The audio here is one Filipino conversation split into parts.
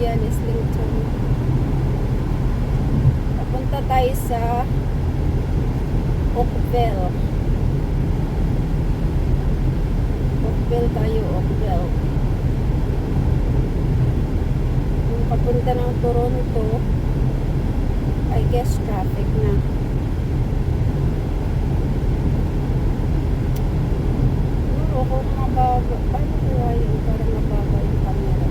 yan, Islington. Papunta tayo sa Oakville. Oakville tayo, Oakville. Kung papunta ng Toronto, I guess traffic na. Siguro kung mababa, paano kaya yun para mababa yung camera?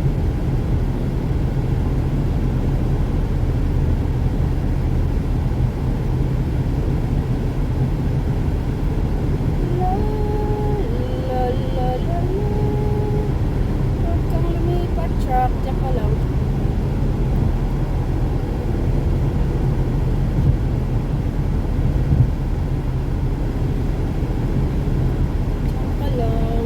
La, la, la, la, la. Huwag kang lumipat, truck. Diyan ka lang. Diyan ka lang.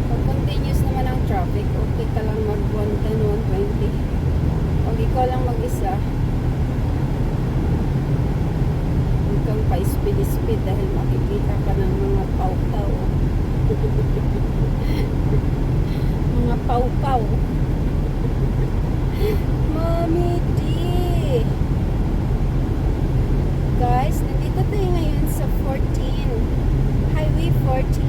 Pag continuous naman ang traffic, okay ka lang mag 110, 120. Pag ikaw lang mag-isa, huwag kang pa-speed dahil makikita ka ng mga paw-paw. Mga paw-paw. Mommy D! Guys, nandito tayo ngayon sa 14. Highway 14.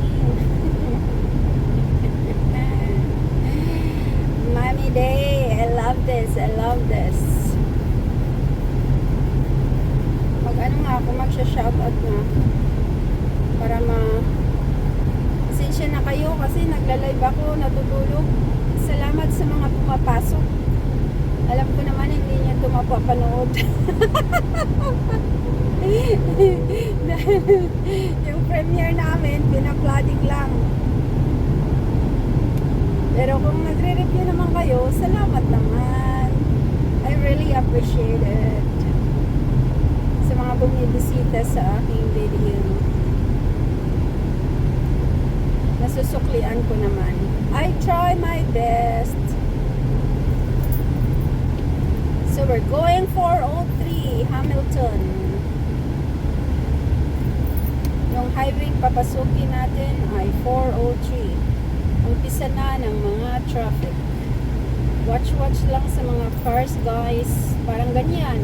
Mommy Day! I love this. I love this. Mag-ano nga ako, magsha-shoutout nga. Para pasensya na kayo kasi nagla-live ako, natutulog. Salamat sa mga pumapasok. Alam ko naman hindi niya ito mapapanood. Yung premiere namin, pina-flooding lang. Pero kung nagre-review naman kayo, salamat naman. I really appreciate it. Sa mga bumibisita sa aking video. Nasusuklian ko naman. I try my best. So we're going 403 Hamilton. Yung highway papasukin natin ay 403. Umpisa na ng mga traffic. Watch lang sa mga cars, guys. Parang ganyan.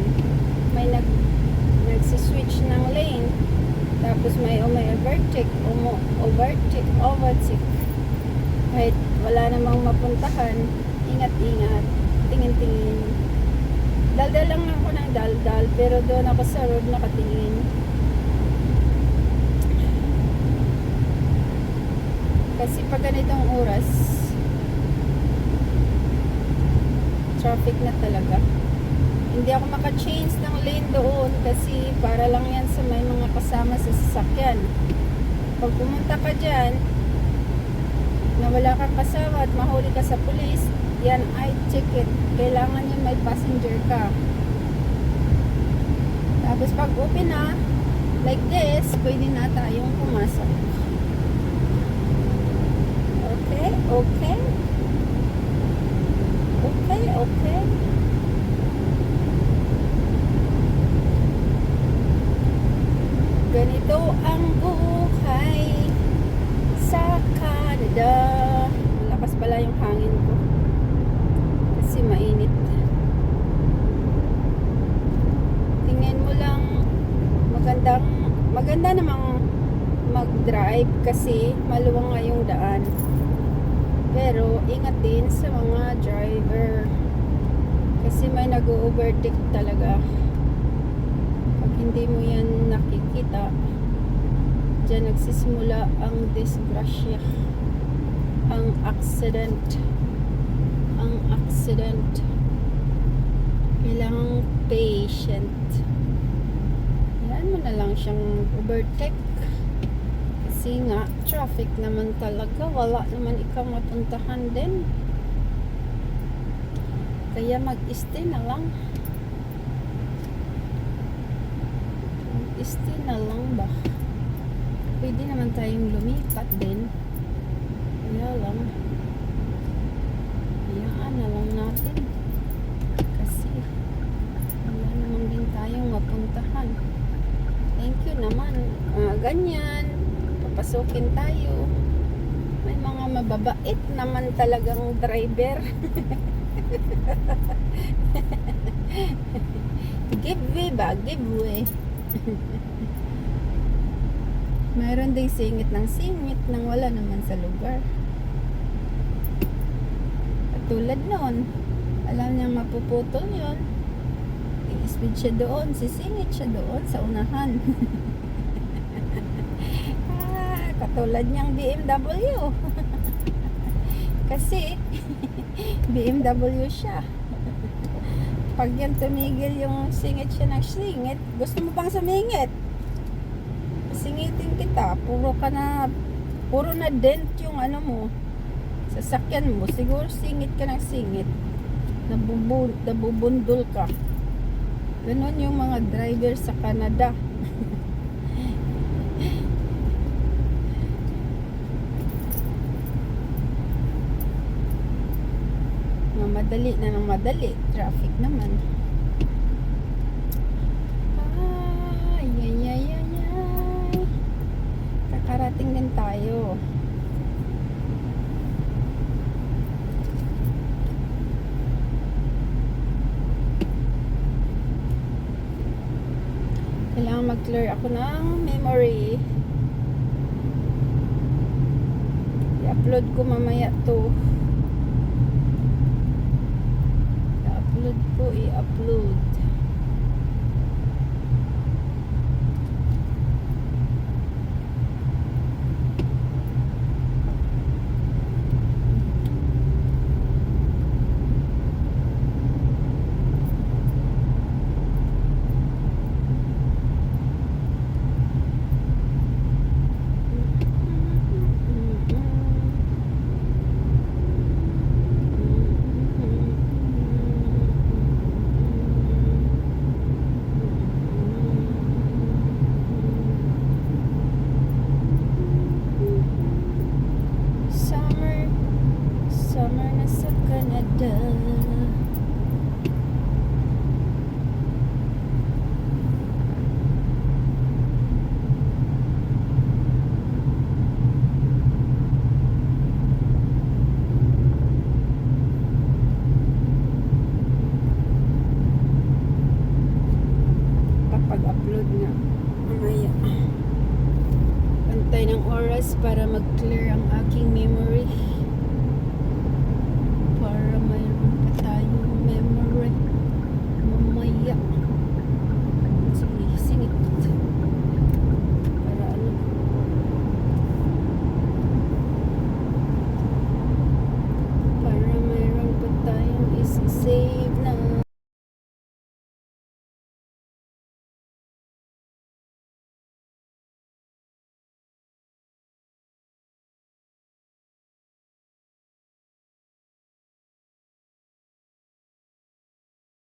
May nagsiswitch ng lane. Tapos may overtake. Kahit wala namang mapuntahan, ingat-ingat. Tingin-tingin. Daldal lang ako ng daldal, pero doon ako sa road nakatingin. Kasi pag ganitong oras, traffic na talaga. Hindi ako maka-change ng lane doon kasi para lang yan sa may mga kasama sa sasakyan. Pag pumunta ka dyan, na wala kang kasama at mahuli ka sa pulis, yan ay ticket. Kailangan yun may passenger ka. Tapos pag open na, like this, pwede na tayong pumasok. Okay, okay. Okay, okay. Ganito ang buhay sa Canada. Malakas pala yung hangin ko. Kasi mainit. Tingin mo lang maganda namang mag-drive kasi maluwang nga yung daan. Pero ingat din sa mga driver kasi may nag-overtake talaga. Pag hindi mo yan nakikita, dyan nagsisimula ang disgrasya, ang accident. Kailangang patient. Yan mo na lang siyang overtake. Kasi nga, traffic naman talaga. Wala naman ikaw mapuntahan din. Kaya mag-stay na lang. Mag-stay na lang ba? Pwede naman tayong lumipat din. Kaya lang. Hayaan na lang natin. Kasi wala naman din tayong mapuntahan. Thank you naman. Ganyan. papasukin tayo. May mga mababait naman talagang driver. Giveaway ba? Giveaway. Mayroon ding singit ng singit nang wala naman sa lugar. Katulad noon, alam niya mapuputol yun. I-speed siya doon, sisingit siya doon sa unahan. Katulad niyang BMW. Kasi BMW siya. Pag yan tumigil yung singit siya ng singit, gusto mo bang sumingit? Singitin kita, puro na dent yung ano mo, sasakyan mo, siguro singit ka ng singit, nabubundol ka. Ganon yung mga driver sa Canada. Madali na ng madali, traffic naman. Kakarating din tayo. Kailangan mag-clear ako ng memory. I-upload ko mamaya to. I-upload. Summer na sa Canada. Kapag-upload nga mamaya. Pantay ng oras para mag-clear ang aking memory.